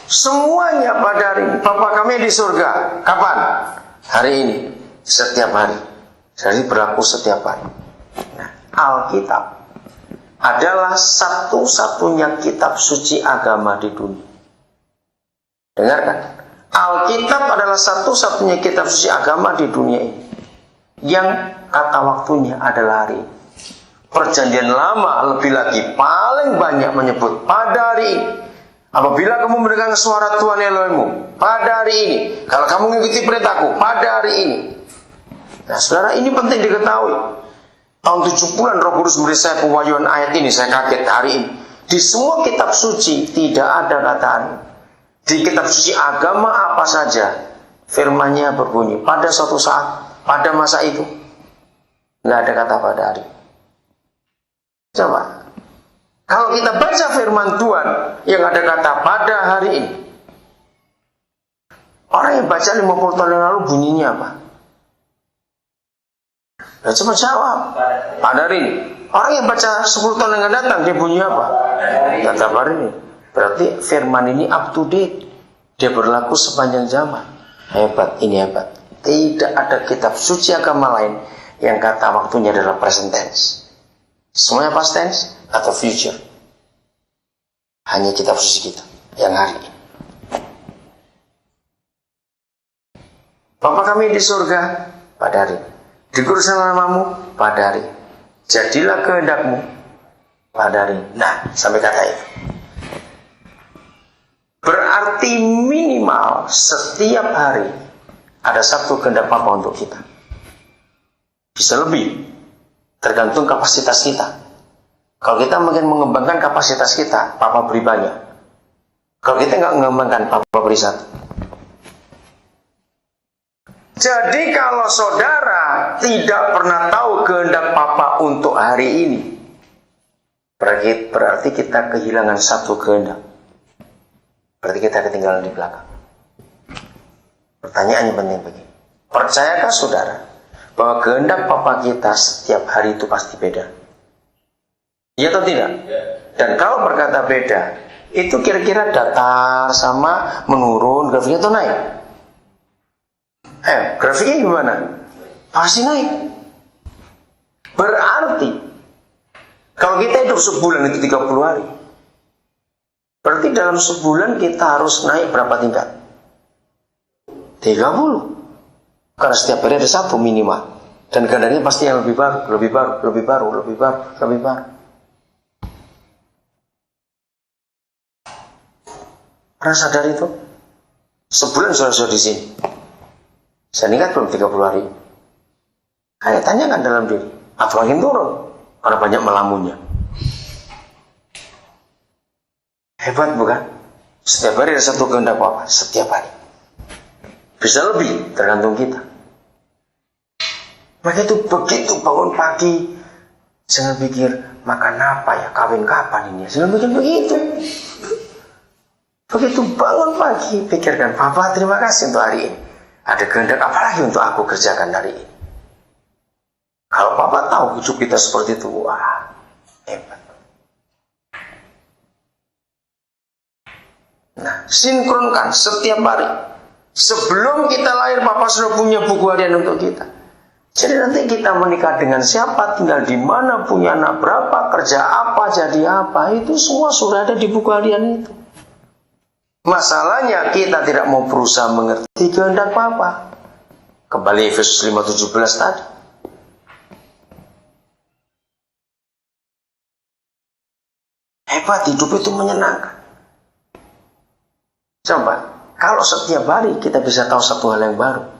Semuanya pada hari ini. Bapa kami di surga. Kapan? Hari ini. Setiap hari. Jadi berlaku setiap hari. Nah, Alkitab adalah satu-satunya kitab suci agama di dunia. Dengarkan. Alkitab adalah satu-satunya kitab suci agama di dunia ini. Yang kata waktunya adalah hari ini. Perjanjian lama lebih lagi paling banyak menyebut pada hari ini. Apabila kamu mendengar suara Tuhan Elohimmu pada hari ini, kalau kamu mengikuti perintahku pada hari ini. Nah, saudara, ini penting diketahui. Tahun 70-an Roh Kudus memberi saya pewahyuan ayat ini, saya kaget hari ini. Di semua kitab suci tidak ada kata hari. Di kitab suci agama apa saja firman-Nya berbunyi pada suatu saat, pada masa itu. Nggak ada kata pada hari. Coba, kalau kita baca firman Tuhan yang ada kata pada hari ini, orang yang baca 50 tahun yang lalu bunyinya apa? Nah, coba jawab. Pada hari ini. Orang yang baca 10 tahun yang akan datang, dia bunyi apa? Tetap hari ini. Berarti firman ini up to date. Dia berlaku sepanjang zaman. Hebat, ini hebat. Tidak ada kitab suci agama lain yang kata waktunya adalah present tense. Semuanya past tense atau future. Hanya kitab suci kita yang hari ini. Bapa kami di surga pada hari ini. Dikuduskanlah namamu pada hari ini. Jadilah kehendakmu pada hari ini. Nah, sampai kata itu. Berarti minimal setiap hari ada satu kehendak Bapa untuk kita. Bisa lebih. Tergantung kapasitas kita. Kalau kita mungkin mengembangkan kapasitas kita, Papa beri banyak. Kalau kita nggak mengembangkan, Papa beri satu. Jadi kalau saudara tidak pernah tahu kehendak Papa untuk hari ini, berarti kita kehilangan satu kehendak. Berarti kita ketinggalan di belakang. Pertanyaannya penting begini. Percayakah saudara bahwa kehendak Papa kita setiap hari itu pasti beda? Iya atau tidak? Dan kalau berkata beda, itu kira-kira datar sama menurun, grafiknya atau naik? Grafiknya gimana? Pasti naik. Berarti kalau kita hidup sebulan itu 30 hari, berarti dalam sebulan kita harus naik berapa tingkat? 30. Karena setiap hari ada satu minimal. Dan kehendak pasti yang lebih baru, lebih baru, lebih baru, lebih baru, lebih baru. Pernah sadar itu? Sebulan sudah di sini. Saya ingat belum 30 hari. Kayak tanyakan dalam diri. Atau makin turun? Karena banyak melamunnya. Hebat bukan? Setiap hari ada satu kehendak Bapa. Setiap hari. Bisa lebih, tergantung kita. Maka itu begitu bangun pagi, jangan pikir makan apa ya, kawin kapan ini. Jangan pikir begitu. Begitu bangun pagi, pikirkan, Papa terima kasih untuk hari ini. Ada kehendak apa lagi untuk aku kerjakan hari ini? Kalau Papa tahu hidup kita seperti itu, wah, hebat. Nah, sinkronkan setiap hari. Sebelum kita lahir, Papa sudah punya buku harian untuk kita. Jadi nanti kita menikah dengan siapa, tinggal di mana, punya anak berapa, kerja apa, jadi apa, itu semua sudah ada di buku harian itu. Masalahnya kita tidak mau berusaha mengerti kehendak Papa. Kembali Efesus 5:17 tadi. Hebat, hidup itu menyenangkan. Coba, kalau setiap hari kita bisa tahu satu hal yang baru,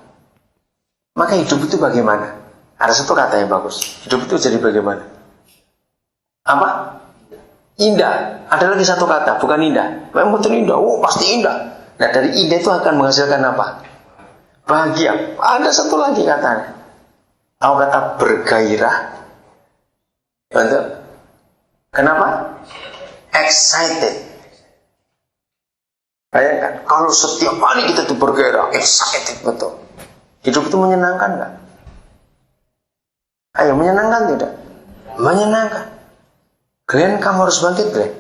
maka hidup itu bagaimana? Ada satu kata yang bagus. Hidup itu jadi bagaimana? Apa? Indah. Ada lagi satu kata, bukan indah. Memang betul indah. Oh, pasti indah. Nah, dari indah itu akan menghasilkan apa? Bahagia. Ada satu lagi katanya. Tahu kata bergairah? Betul? Kenapa? Excited. Bayangkan, kalau setiap hari kita tuh bergairah, excited betul. Hidup itu menyenangkan nggak? Ayo, menyenangkan tidak? Menyenangkan. Glenn, kamu harus bangkit, Glenn.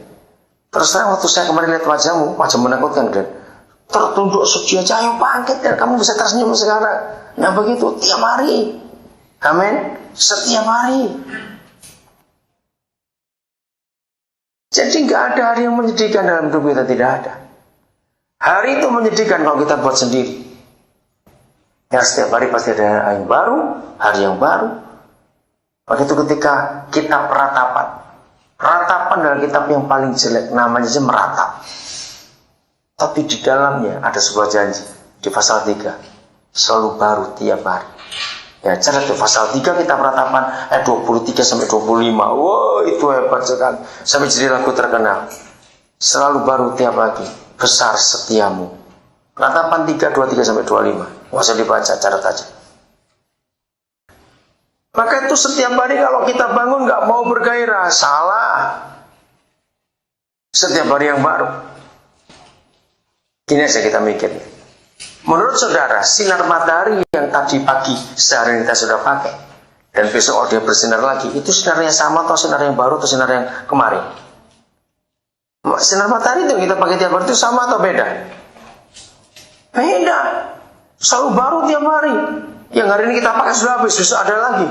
Terus terang waktu saya kemarin lihat wajahmu, wajah menakutkan, Glenn. tertunduk sujud aja, ayo bangkit dan kamu bisa tersenyum sekarang. Nah begitu tiap hari. Amin. Setiap hari. Jadi nggak ada hari yang menyedihkan dalam hidup kita, tidak ada. Hari itu menyedihkan kalau kita buat sendiri. Ya setiap hari pasti ada hari yang baru, hari yang baru. Begitu ketika kita peratapan. Peratapan adalah kitab yang paling jelek, namanya aja meratap. Tapi di dalamnya ada sebuah janji di pasal 3, selalu baru tiap hari. Ya, cara di pasal 3 kita peratapan ayat 23 sampai 25. Wow, itu hebat sekali. Sampai jadi lagu terkenal. Selalu baru tiap pagi, besar setiamu. Peratapan 3, 23 sampai 25. Nggak usah dibaca, catat aja. Maka itu setiap hari kalau kita bangun nggak mau bergairah, salah. Setiap hari yang baru. Gini aja kita mikir. Menurut saudara, sinar matahari yang tadi pagi sehari kita sudah pakai dan besok dia bersinar lagi, itu sinarnya sama atau sinar yang baru atau sinar yang kemarin? Sinar matahari itu yang kita pakai tiap hari itu sama atau beda? Beda. Selalu baru tiap hari. Yang hari ini kita pakai sudah habis, besok ada lagi.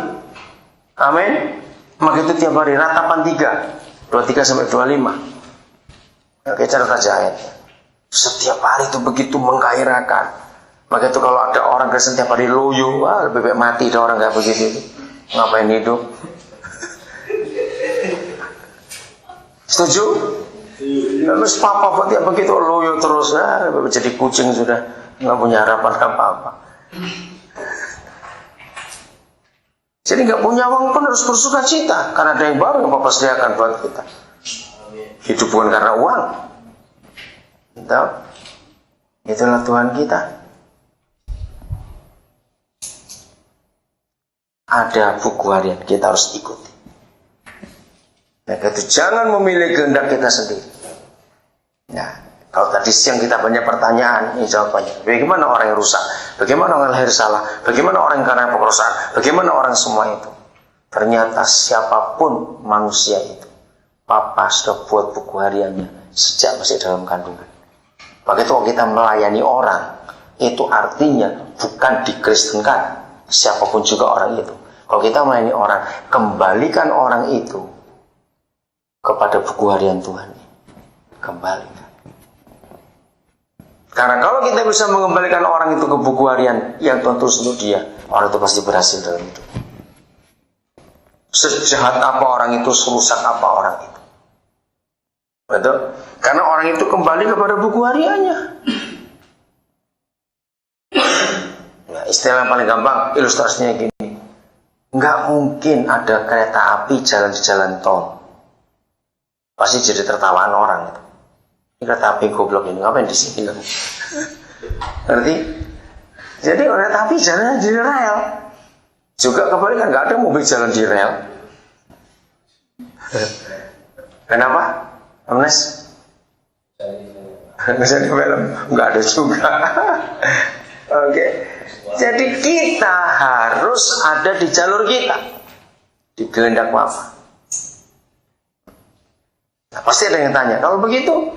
Amin. Maka itu tiap hari. Ratapan 3, 23 sampai 25. Oke, catat aja ayatnya. Setiap hari itu begitu menggairahkan. Maka itu kalau ada orang Kristen tiap hari loyo, wah lebih baik mati ada orang kayak begitu. Ngapain hidup? Setuju? Terus papa tiap begitu loyo terus, jadi kucing sudah. Nggak punya harapan apa-apa. Jadi nggak punya uang pun harus bersuka cita karena ada yang baru yang Bapak sediakan buat kita. Hidup bukan karena uang. Tahu? Itulah Tuhan kita. Ada buku harian kita harus ikuti. Nah, itu jangan memilih kehendak kita sendiri. Nah, kalau tadi siang kita banyak pertanyaan, ini jawabannya. Bagaimana orang yang rusak? Bagaimana orang yang lahir salah? Bagaimana orang yang karena pekerjaan? Bagaimana orang semua itu? Ternyata siapapun manusia itu, Papa sudah buat buku hariannya sejak masih dalam kandungan. Maka itu kalau kita melayani orang, itu artinya bukan dikristenkan. Siapapun juga orang itu. Kalau kita melayani orang, kembalikan orang itu kepada buku harian Tuhan. Kembalikan. Karena kalau kita bisa mengembalikan orang itu ke buku harian yang Tuhan tulis untuk dia, orang itu pasti berhasil dalam hidup. Sejahat apa orang itu, serusak apa orang itu. Betul? Karena orang itu kembali kepada buku hariannya. Nah, istilah yang paling gampang, ilustrasinya gini. Nggak mungkin ada kereta api jalan di jalan tol. Pasti jadi tertawaan orang itu. Ini kereta api goblok ini, ngapain di sini? Ngerti? Jadi kereta api jalan di rel. Juga kebalikan, nggak ada mobil jalan di rel. Kenapa? Amnes? Nggak di film, nggak ada juga. Oke. Jadi kita harus ada di jalur kita, di kehendak Bapa. Nah, pasti ada yang tanya, kalau begitu,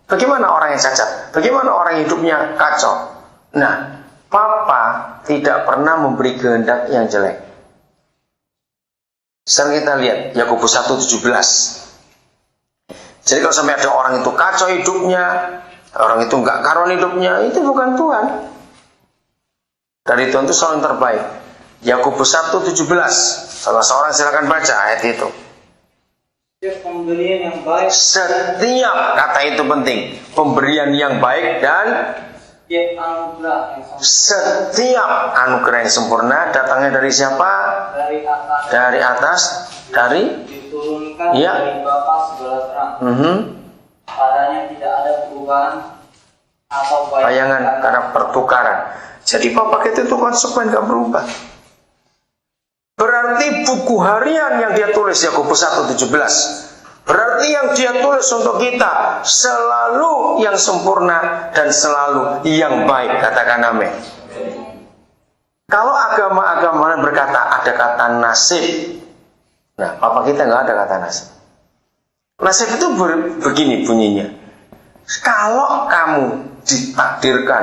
bagaimana orang yang cacat? Bagaimana orang yang hidupnya kacau? Nah, Papa tidak pernah memberi kehendak yang jelek. Sekarang kita lihat Yakobus 1:17. Jadi kalau sampai ada orang itu kacau hidupnya, orang itu nggak karuan hidupnya, itu bukan Tuhan. Dari Tuhan itu selalu yang terbaik. Yakobus 1:17. Salah seorang silakan baca ayat itu. Pemberian yang baik. Setiap kata itu penting. Pemberian yang baik dan setiap anugerah yang sempurna datangnya dari siapa? Dari atas. Dari diturunkan ya. Dari Bapa segala terang. Padanya tidak ada perubahan atau bayangan karena pertukaran. Jadi Papa kita itu konsekuen, gak berubah. Berarti buku harian yang dia tulis Yakobus 1:17. Berarti yang dia tulis untuk kita selalu yang sempurna dan selalu yang baik. Katakan amin. Kalau agama-agama berkata ada kata nasib, nah Papa kita nggak ada kata nasib. Nasib itu begini bunyinya. Kalau kamu ditakdirkan